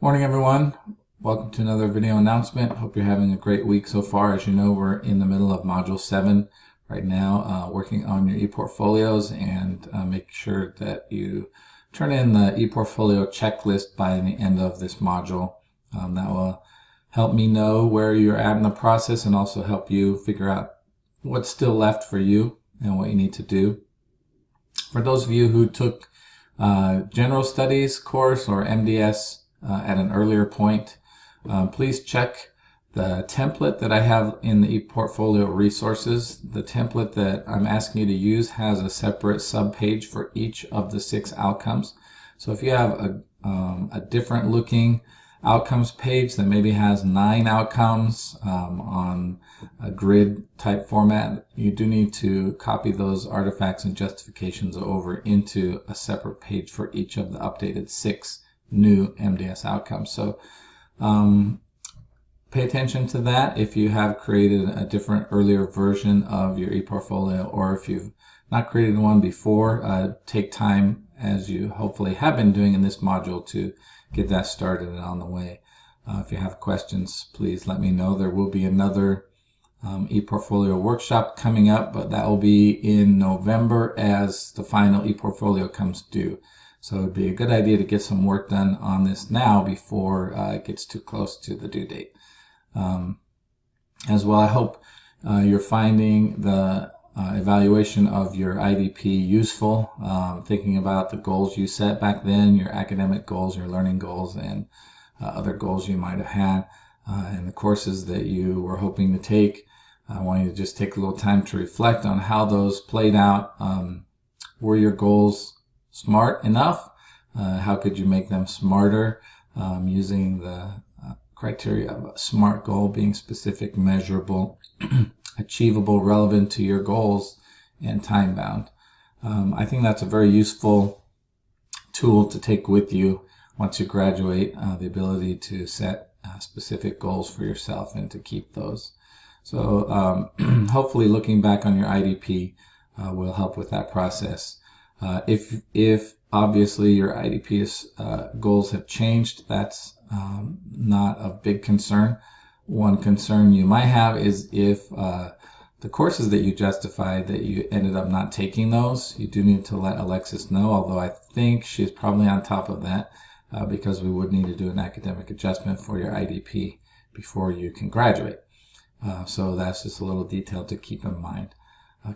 Morning everyone. Welcome to another video announcement. Hope you're having a great week so far. As you know, we're in the middle of Module 7 right now, working on your ePortfolios and make sure that you turn in the ePortfolio checklist by the end of this module. That will help me know where you're at in the process and also help you figure out what's still left for you and what you need to do. For those of you who took General Studies course or MDS at an earlier point, please check the template that I have in the ePortfolio resources. The template that I'm asking you to use has a separate subpage for each of the 6 outcomes. So if you have a different looking outcomes page that maybe has 9 outcomes on a grid type format, you do need to copy those artifacts and justifications over into a separate page for each of the updated 6 new MDS outcomes. So pay attention to that if you have created a different earlier version of your ePortfolio, or if you've not created one before, take time, as you hopefully have been doing in this module, to get that started and on the way. If you have questions, please let me know. There will be another ePortfolio workshop coming up, but that will be in November as the final ePortfolio comes due. So it'd be a good idea to get some work done on this now before it gets too close to the due date. As well, I hope you're finding the evaluation of your IDP useful, thinking about the goals you set back then, your academic goals, your learning goals, and other goals you might have had, and the courses that you were hoping to take. I want you to just take a little time to reflect on how those played out. Were your goals smart enough? How could you make them smarter using the criteria of a SMART goal being specific, measurable, achievable, relevant to your goals, and time-bound. I think that's a very useful tool to take with you once you graduate, the ability to set specific goals for yourself and to keep those. So hopefully looking back on your IDP will help with that process. If obviously your IDP goals have changed, that's not a big concern. One concern you might have is if the courses that you justified that you ended up not taking those, you do need to let Alexis know, although I think she's probably on top of that because we would need to do an academic adjustment for your IDP before you can graduate. So that's just a little detail to keep in mind.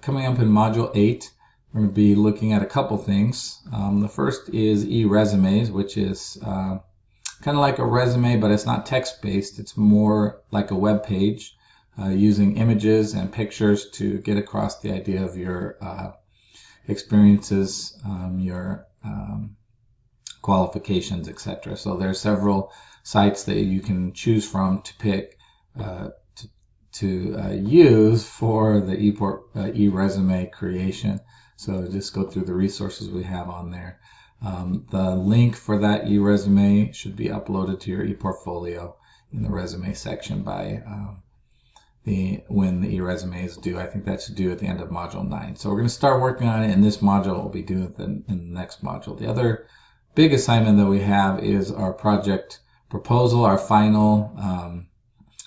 Coming up in Module 8, we're going to be looking at a couple things. The first is e-resumes, which is kind of like a resume, but it's not text-based. It's more like a web page using images and pictures to get across the idea of your experiences, your qualifications, etc. So there are several sites that you can choose from to pick to use for the e-resume creation. So just go through the resources we have on there. The link for that e-resume should be uploaded to your ePortfolio in the resume section by when the e-resume is due. I think that's due at the end of Module 9. So we're going to start working on it in this module. We'll be doing it in the next module. The other big assignment that we have is our project proposal, our final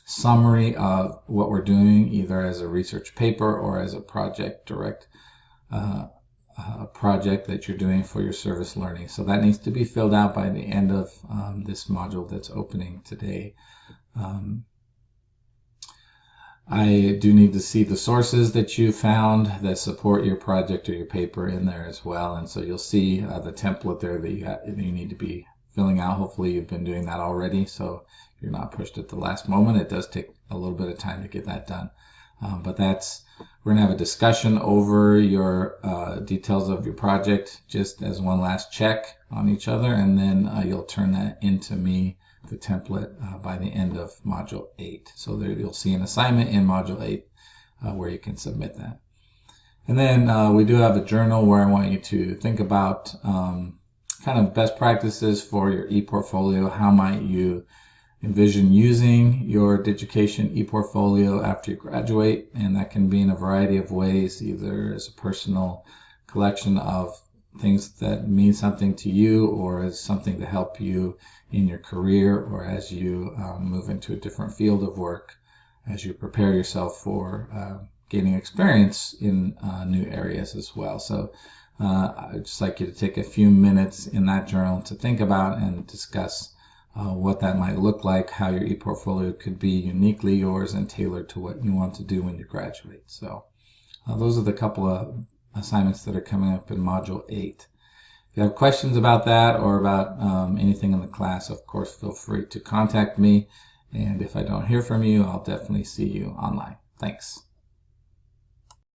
summary of what we're doing, either as a research paper or as a project direct project that you're doing for your service learning. So that needs to be filled out by the end of this module that's opening today. I do need to see the sources that you found that support your project or your paper in there as well. And so you'll see the template there that you need to be filling out. Hopefully you've been doing that already, so you're not pushed at the last moment. It does take a little bit of time to get that done. But we're going to have a discussion over your details of your project, just as one last check on each other, and then you'll turn that into me, the template, by the end of Module 8. So there you'll see an assignment in Module 8 where you can submit that. And then we do have a journal where I want you to think about kind of best practices for your ePortfolio. How might you envision using your Digication ePortfolio after you graduate? And that can be in a variety of ways, either as a personal collection of things that mean something to you, or as something to help you in your career or as you move into a different field of work, as you prepare yourself for gaining experience in new areas as well. So I'd just like you to take a few minutes in that journal to think about and discuss what that might look like, how your ePortfolio could be uniquely yours and tailored to what you want to do when you graduate. So those are the couple of assignments that are coming up in Module 8. If you have questions about that or about anything in the class, of course, feel free to contact me. And if I don't hear from you, I'll definitely see you online. Thanks.